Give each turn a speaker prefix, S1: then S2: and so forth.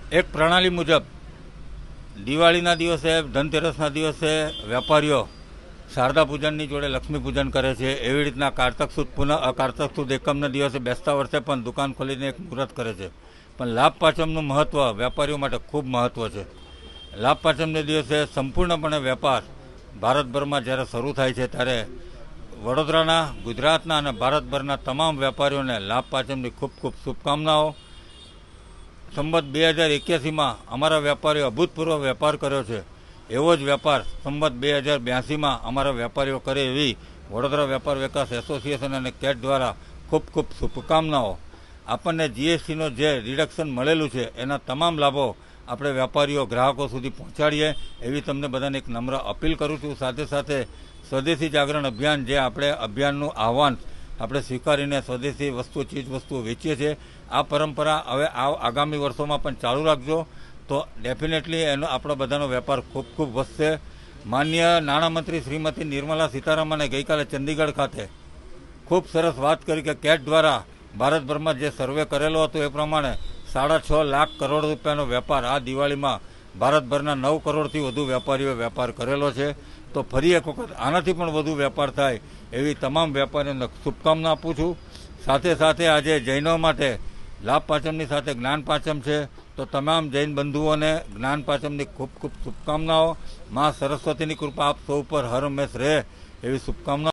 S1: એક પ્રણાલી મુજબ દિવાળીના દિવસે, ધનતેરસના દિવસે વેપારીઓ શારદા પૂજનની જોડે લક્ષ્મી પૂજન કરે છે. એવી રીતના કારતક સુદ એકમના દિવસે બેસતા વર્ષે પણ દુકાન ખોલીને એક મુહૂર્ત કરે છે. પણ લાભ પાંચમનું મહત્ત્વ વેપારીઓ માટે ખૂબ મહત્ત્વ છે. લાભ પાંચમને દિવસે સંપૂર્ણપણે વેપાર ભારતભરમાં જ્યારે શરૂ થાય છે ત્યારે વડોદરાના, ગુજરાતના અને ભારતભરના તમામ વેપારીઓને લાભ પાંચમની ખૂબ ખૂબ શુભકામનાઓ. સંવત 2081માં અમારા વેપારીઓ અભૂતપૂર્વ વેપાર કર્યો છે. એવો જ વેપાર સંવત 2082માં અમારા વેપારીઓ કરે એવી વડોદરા વેપાર વિકાસ એસોસિએશન અને કેટ દ્વારા ખૂબ ખૂબ શુભકામનાઓ. આપણને જીએસટીનો જે રિડક્શન મળેલું છે એના તમામ લાભો આપણે વેપારીઓ, ગ્રાહકો સુધી પહોંચાડીએ એવી તમને બધાને એક નમ્ર અપીલ કરું છું. સાથે સાથે સ્વદેશી જાગરણ અભિયાન, જે આપણે અભિયાનનું આહવાન આપણે સ્વીકારીને સ્વદેશી વસ્તુઓ, ચીજ વસ્તુઓ વેચીએ છીએ, આ પરંપરા હવે આગામી વર્ષોમાં પણ ચાલુ રાખજો તો ડેફિનેટલી એનો આપણો બધાનો વેપાર ખૂબ ખૂબ વધશે. માનનીય નાણામંત્રી શ્રીમતી નિર્મલા સીતારામને ગઈકાલે ચંદીગઢ ખાતે ખૂબ સરસ વાત કરી કે કેટ દ્વારા ભારતભરમાં જે સર્વે કરેલો હતો એ પ્રમાણે 6.5 લાખ કરોડ રૂપિયાનો વેપાર આ દિવાળીમાં ભારતભરના 9 કરોડથી વધુ વેપારીઓએ વેપાર કરેલો છે. તો ફરી એક વખત આનાથી પણ વધુ વેપાર થાય એવી તમામ વેપારીઓને શુભકામના આપું છું. સાથે સાથે આજે જૈનો માટે લાભ પાંચમની સાથે જ્ઞાન પાંચમ છે, તો તમામ જૈન બંધુઓને જ્ઞાન પાંચમની ખૂબ ખૂબ શુભકામનાઓ. મા સરસ્વતીની કૃપા આપ સૌ પર હર હંમેશ રહે એવી શુભકામનાઓ.